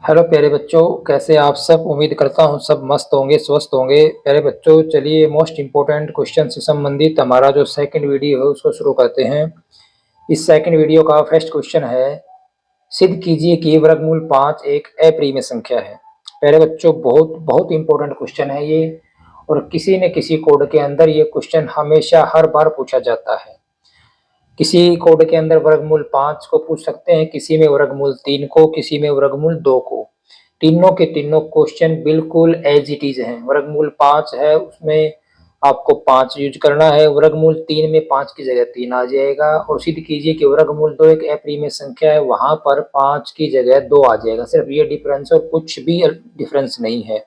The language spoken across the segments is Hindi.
हेलो प्यारे बच्चों, कैसे आप सब। उम्मीद करता हूँ सब मस्त होंगे, स्वस्थ होंगे। प्यारे बच्चों, चलिए मोस्ट इम्पोर्टेंट क्वेश्चन से संबंधित हमारा जो सेकंड वीडियो है उसको शुरू करते हैं। इस सेकंड वीडियो का फर्स्ट क्वेश्चन है, सिद्ध कीजिए कि वर्गमूल 5 एक अप्रिमेय संख्या है। प्यारे बच्चों, बहुत बहुत इंपॉर्टेंट क्वेश्चन है ये, और किसी न किसी कोड के अंदर ये क्वेश्चन हमेशा हर बार पूछा जाता है। किसी कोड के अंदर वर्गमूल 5 को पूछ सकते हैं, किसी में वर्गमूल 3 को, किसी में वर्गमूल 2 को। तीनों के तीनों क्वेश्चन बिल्कुल एज इट इज हैं। वर्गमूल 5 है, उसमें आपको 5 यूज करना है। वर्गमूल 3 में 5 की जगह 3 आ जाएगा। और सिद्ध कीजिए कि वर्गमूल 2 एक अप्रिमेय संख्या है, वहां पर 5 की जगह 2 आ जाएगा। सिर्फ ये डिफरेंस, और कुछ भी डिफरेंस नहीं है।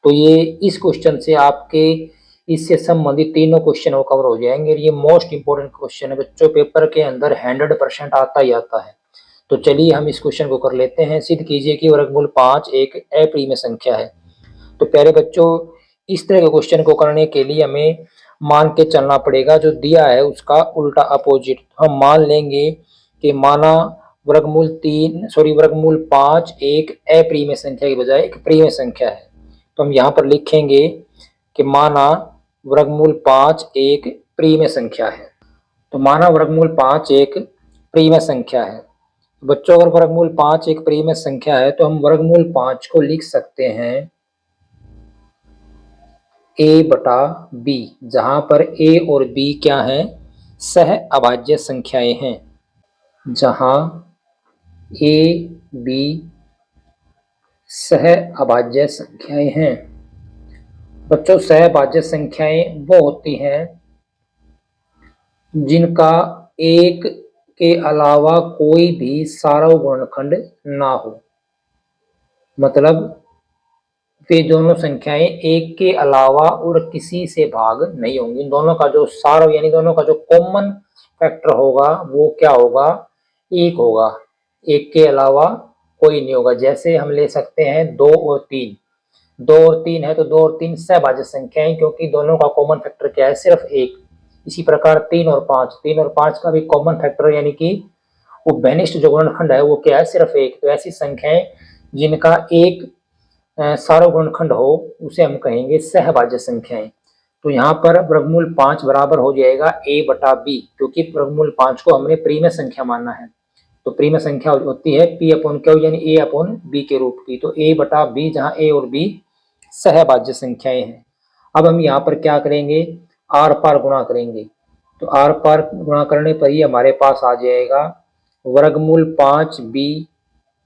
तो ये इस क्वेश्चन से आपके इससे संबंधित तीनों क्वेश्चन वो कवर हो जाएंगे। ये मोस्ट इंपोर्टेंट क्वेश्चन है बच्चों, पेपर के अंदर 100% आता ही आता है। तो चलिए हम इस क्वेश्चन को कर लेते हैं। सिद्ध कीजिए कि वर्गमूल 5 एक अप्रिमेय संख्या है। तो प्यारे बच्चों, इस तरह के क्वेश्चन को करने के लिए हमें मान के चलना पड़ेगा, जो दिया है उसका उल्टा अपोजिट। हम मान लेंगे कि माना वर्गमूल 5 एक अप्रिमेय संख्या के बजाय एक प्रिमेय संख्या है। तो हम यहाँ पर लिखेंगे कि माना वर्गमूल 5 एक प्रिमेय संख्या है। तो माना वर्गमूल 5 एक प्रिमेय संख्या है। बच्चों, अगर वर्गमूल 5 एक प्रिमेय संख्या है तो हम वर्गमूल 5 को लिख सकते हैं a बटा b, जहां पर a और b क्या है, सह अभाज्य संख्याएं हैं। जहां a b सह अभाज्य संख्याएं हैं। बच्चों, सह अभाज्य संख्याएं वो होती हैं जिनका एक के अलावा कोई भी सार्वभौम गुणनखंड ना हो। मतलब वे दोनों संख्याएं एक के अलावा और किसी से भाग नहीं होंगी। दोनों का जो सार यानी दोनों का जो कॉमन फैक्टर होगा वो क्या होगा, एक होगा। एक के अलावा कोई नहीं होगा। जैसे हम ले सकते हैं 2 और 3। 2 और 3 है तो 2 और 3 सहभाज्य संख्याएं, क्योंकि दोनों का कॉमन फैक्टर क्या है, सिर्फ एक। इसी प्रकार 3 और 5 का भी कॉमन फैक्टर यानी कि वो बेनिस्ट जो गुणनखंड है वो क्या है, सिर्फ एक। तो ऐसी संख्याएं जिनका एक सार्वगुणनखंड हो उसे हम कहेंगे सहभाज्य संख्याएं। तो यहाँ पर वर्गमूल 5 बराबर हो जाएगा a बटा b, क्योंकि वर्गमूल 5 को हमने प्रिमेय संख्या माना है। तो प्रिमेय संख्या होती है p अपॉन क्यू यानी a अपॉन b के रूप की। तो a बटा b, जहाँ a और b सहभाज्य संख्याएं हैं। अब हम यहाँ पर क्या करेंगे, आर पार गुणा करेंगे। तो आर पार गुणा करने पर ही हमारे पास आ जाएगा वर्गमूल 5b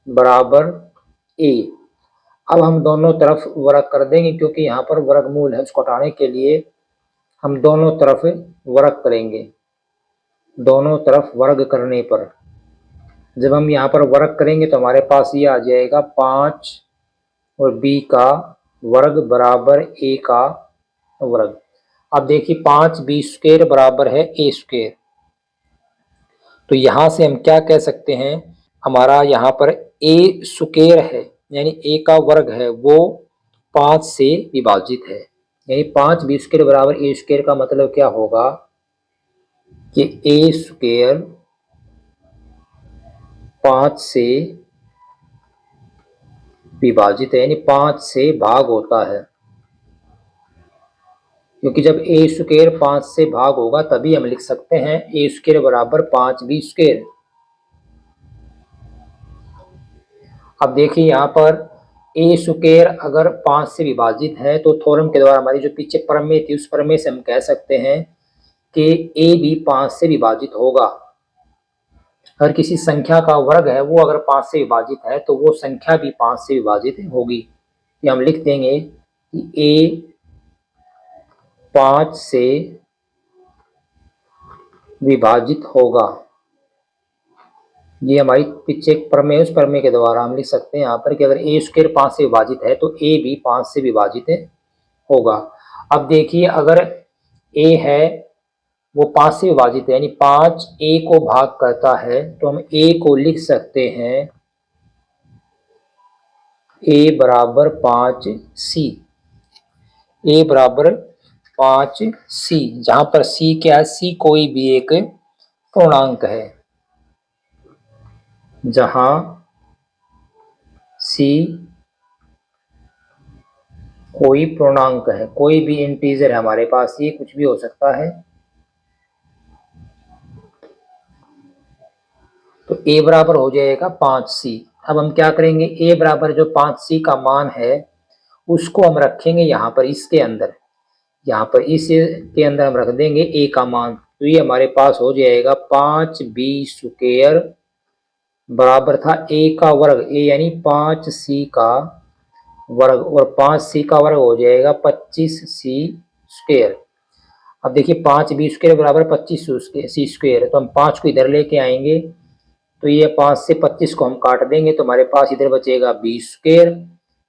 बराबर a। अब हम दोनों तरफ वर्ग कर देंगे, क्योंकि यहाँ पर वर्गमूल है, उसको हटाने के लिए हम दोनों तरफ वर्ग करेंगे। दोनों तरफ वर्ग करने पर जब हम यहाँ पर वर्ग करेंगे तो हमारे पास ये आ जाएगा 5 और b का वर्ग बराबर a का वर्ग। अब देखिए 5b स्क्वायर बराबर है a स्क्वायर। तो यहाँ से हम क्या कह सकते हैं, हमारा यहाँ पर a स्क्वायर है यानी a का वर्ग है वो 5 से विभाजित है। यानी 5b स्क्वायर बराबर a स्क्वायर का मतलब क्या होगा कि a स्क्वायर 5 से विभाजित है, यानी 5 से भाग होता है। क्योंकि जब a स्क्वायर 5 से भाग होगा तभी हम लिख सकते हैं a स्क्वायर बराबर 5b स्क्वायर। अब देखिए यहाँ पर a स्क्वायर अगर 5 से विभाजित है तो थ्योरम के द्वारा हमारी जो पीछे प्रमेय थी उस प्रमेय से हम कह सकते हैं कि a भी 5 से विभाजित होगा। अगर किसी संख्या का वर्ग है वो अगर 5 से विभाजित है तो वो संख्या भी 5 से विभाजित होगी। ये हम लिख देंगे कि a 5 से विभाजित होगा। ये हमारी पीछे एक प्रमेय, उस प्रमेय के द्वारा हम लिख सकते हैं यहाँ पर कि अगर a स्क्वायर 5 से विभाजित है तो a भी 5 से विभाजित होगा। अब देखिए अगर a है वो 5 से विभाजित है यानी 5 a को भाग करता है, तो हम a को लिख सकते हैं a बराबर 5c। a बराबर 5c, जहां पर c क्या है, c कोई भी एक पूर्णांक है। जहां सी कोई पूर्णांक है, कोई भी इंटीजर है हमारे पास, ये कुछ भी हो सकता है। तो a बराबर हो जाएगा 5c। अब हम क्या करेंगे, a बराबर जो 5c का मान है उसको हम रखेंगे यहाँ पर, इसके अंदर, यहाँ पर इस के अंदर हम रख देंगे a का मान। तो ये हमारे पास हो जाएगा 5b² बराबर था a का वर्ग, a यानी 5c का वर्ग, और 5c का वर्ग हो जाएगा 25c²। अब देखिए 5b² बराबर 25c², तो हम 5 को इधर लेके आएंगे, तो ये 5 से 25 को हम काट देंगे, तो हमारे पास इधर बचेगा b²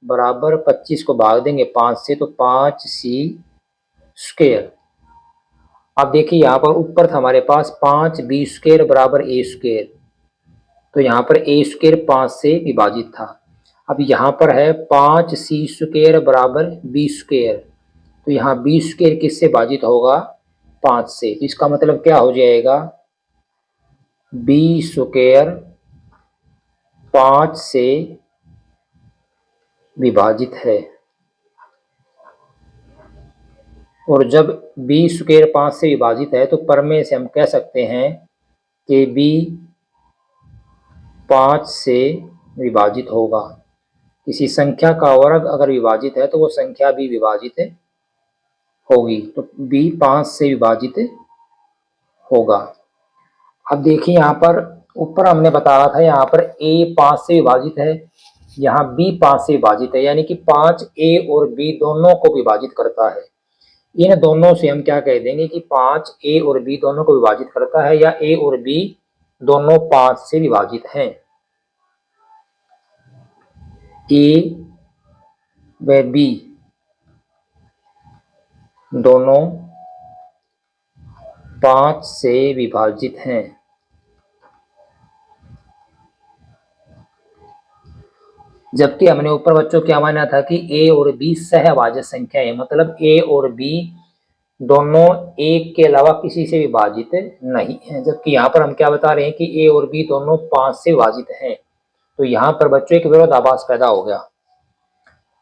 बराबर 25 को भाग देंगे 5 से, तो 5c²। अब देखिए यहाँ पर ऊपर था हमारे पास 5b² बराबर a², तो यहाँ पर a² 5 से विभाजित था। अब यहाँ पर है 5c² बराबर b², तो यहाँ b² किससे भाजित होगा, 5 से। तो इसका मतलब क्या हो जाएगा, b² 5 से विभाजित है, और जब b² 5 से विभाजित है तो प्रमेय से हम कह सकते हैं कि b 5 से विभाजित होगा। किसी संख्या का वर्ग अगर विभाजित है तो वो संख्या भी विभाजित होगी, तो b 5 से विभाजित होगा। अब देखिए यहाँ पर ऊपर हमने बताया था, यहाँ पर a 5 से विभाजित है, यहाँ b 5 से विभाजित है, यानी कि 5a और b दोनों को विभाजित करता है। इन दोनों से हम क्या कह देंगे कि 5a और b दोनों को विभाजित करता है, या a और b दोनों 5 से विभाजित हैं। a व b दोनों 5 से विभाजित हैं। जबकि हमने ऊपर बच्चों क्या माना था कि a और b सहभाज्य संख्या है, मतलब a और b दोनों एक के अलावा किसी से विभाजित नहीं है। जबकि यहाँ पर हम क्या बता रहे हैं कि a और b दोनों 5 से विभाजित हैं। तो यहाँ पर बच्चों एक विरोधाभास पैदा हो गया।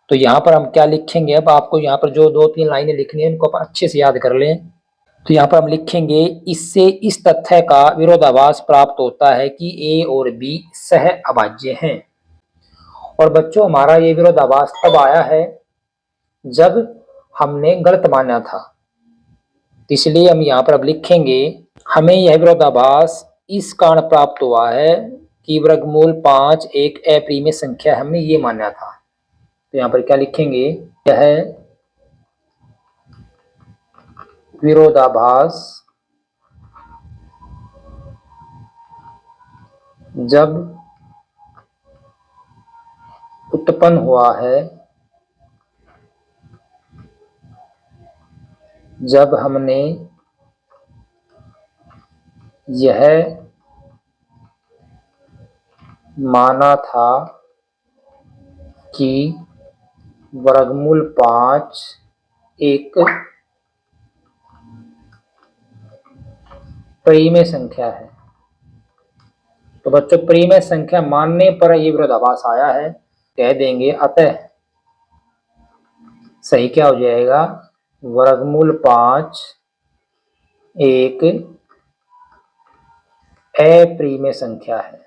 तो यहाँ पर हम क्या लिखेंगे, अब आपको यहाँ पर जो 2-3 लाइनें लिखनी है उनको आप अच्छे से याद कर लें। तो यहाँ पर हम लिखेंगे, इससे इस तथ्य का विरोधाभास प्राप्त होता है कि a और b सहअभाज्य हैं। और बच्चों हमारा ये विरोधाभास तब आया है जब हमने गलत माना था, इसलिए हम यहाँ पर अब लिखेंगे, हमें यह विरोधाभास इस कारण प्राप्त हुआ है कि वर्गमूल 5 एक अपरिमेय संख्या, हमने ये माना था। तो यहाँ पर क्या लिखेंगे, यह विरोधाभास जब उत्पन्न हुआ है, जब हमने यह माना था कि वर्गमूल 5 एक परिमेय संख्या है। तो बच्चों परिमेय संख्या मानने पर यह विरोधाभास आया है, कह देंगे अतः सही क्या हो जाएगा, वर्गमूल 5 एक अपरिमेय संख्या है,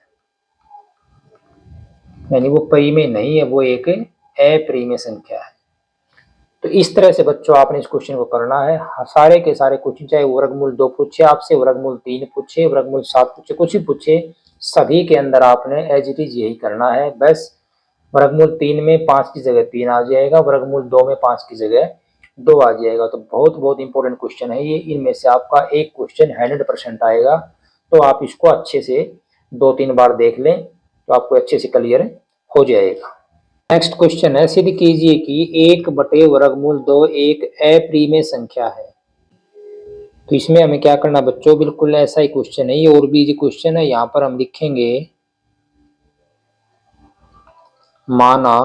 यानी वो परिमेय नहीं है, वो एक अपरिमेय संख्या है। तो इस तरह से बच्चों आपने इस क्वेश्चन को करना है। सारे के सारे क्वेश्चन, चाहे वर्गमूल 2 पूछे आपसे, वर्गमूल 3 पूछे, वर्गमूल 7 पूछे, कुछ भी पूछे, सभी के अंदर आपने एज इट इज यही करना है। बस वर्गमूल 3 में 5 की जगह 3 आ जाएगा, वर्गमूल 2 में 5 की जगह 2 आ जाएगा। तो बहुत बहुत इंपॉर्टेंट क्वेश्चन है ये, इनमें से आपका एक क्वेश्चन 100% आएगा। तो आप इसको अच्छे से 2-3 बार देख लें तो आपको अच्छे से क्लियर हो जाएगा। नेक्स्ट क्वेश्चन है, सिद्ध कीजिए कि 1/वर्गमूल 2 एक अपरिमेय संख्या है। तो इसमें हमें क्या करना बच्चों, बिल्कुल ऐसा ही क्वेश्चन है ये, और भी क्वेश्चन है। यहाँ पर हम लिखेंगे, माना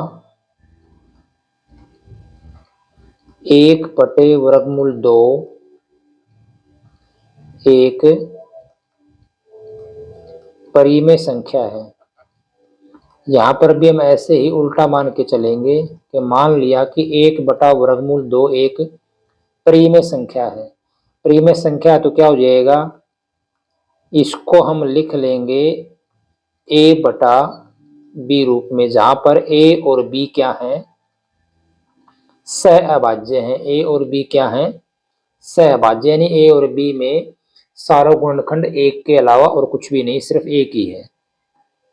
1/वर्गमूल 2 एक परिमेय संख्या है, यहाँ पर भी हम ऐसे ही उल्टा मान के चलेंगे कि मान लिया कि 1/वर्गमूल 2 एक परिमेय संख्या है। परिमेय संख्या तो क्या हो जाएगा, इसको हम लिख लेंगे a/b रूप में, जहां पर a और b क्या है, सहअभाज्य हैं। a और b क्या है, सहअभाज्य, यानी a और b में सारा गुणनखंड एक के अलावा और कुछ भी नहीं, सिर्फ एक ही है।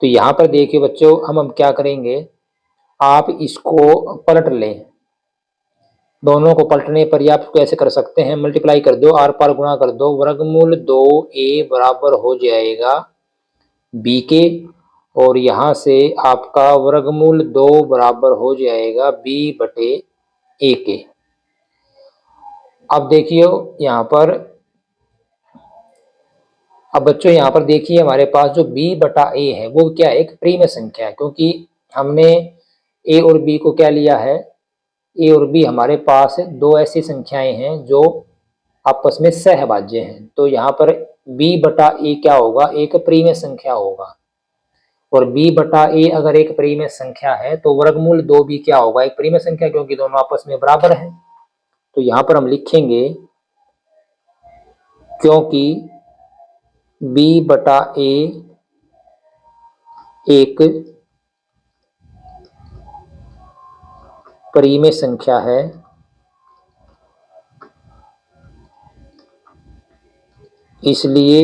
तो यहाँ पर देखिए बच्चों, हम क्या करेंगे, आप इसको पलट लें। दोनों को पलटने पर ही आप कैसे कर सकते हैं, मल्टीप्लाई कर दो, आर पार गुणा कर दो, वर्गमूल 2a बराबर हो जाएगा b के, और यहाँ से आपका वर्गमूल 2 बराबर हो जाएगा b/a के। अब देखिए यहाँ पर, अब बच्चों यहाँ पर देखिए हमारे पास जो b/a है वो क्या है, एक परिमेय संख्या है, क्योंकि हमने a और b को क्या लिया है, a और b हमारे पास दो ऐसी संख्याएं हैं जो आपस में सहभाज्य हैं। तो यहाँ पर b/a क्या होगा, एक परिमेय संख्या होगा, और b/a अगर एक परिमेय संख्या है तो वर्गमूल 2 भी क्या होगा, एक परिमेय संख्या, क्योंकि दोनों आपस में बराबर हैं। तो यहाँ पर हम लिखेंगे क्योंकि b/a एक परिमेय संख्या है, इसलिए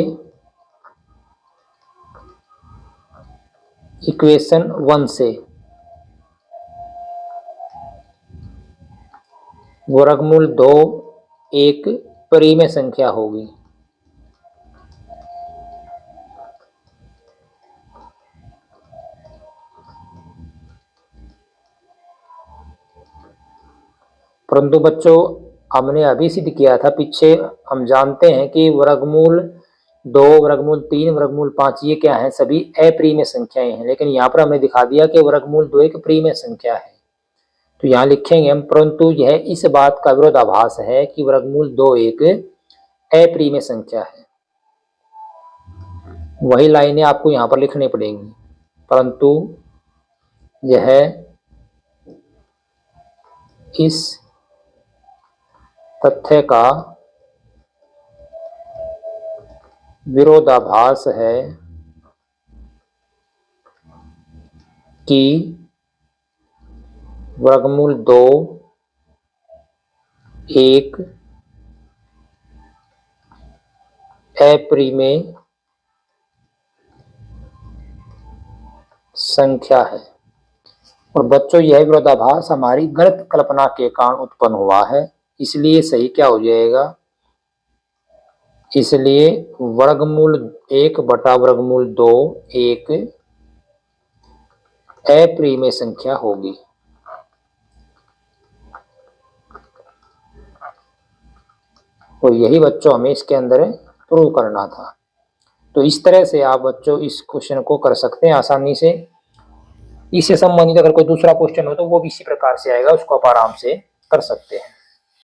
इक्वेशन 1 से वर्गमूल 2 एक परिमेय संख्या होगी। परंतु बच्चों हमने अभी सिद्ध किया था पीछे, हम जानते हैं कि वर्गमूल 2, वर्गमूल 3, वर्गमूल 5 ये क्या है, सभी अपरिमेय संख्याएं हैं, लेकिन यहाँ पर हमने दिखा दिया कि वर्गमूल 2 एक परिमेय संख्या है। तो यहाँ लिखेंगे हम, परंतु यह इस बात का विरोधाभास है कि वर्गमूल 2 एक अपरिमेय संख्या है। वही लाइनें आपको यहाँ पर लिखनी पड़ेंगी, परंतु यह इस तथ्य का विरोधाभास है कि वर्गमूल 2 एक अपरिमेय संख्या है। और बच्चों यह विरोधाभास हमारी गलत कल्पना के कारण उत्पन्न हुआ है, इसलिए सही क्या हो जाएगा, इसलिए वर्गमूल 1/वर्गमूल 2 एक अपरिमेय संख्या होगी। और यही बच्चों हमें इसके अंदर प्रूव करना था। तो इस तरह से आप बच्चों इस क्वेश्चन को कर सकते हैं आसानी से। इससे संबंधित अगर कोई दूसरा क्वेश्चन हो तो वो भी इसी प्रकार से आएगा, उसको आप आराम से कर सकते हैं।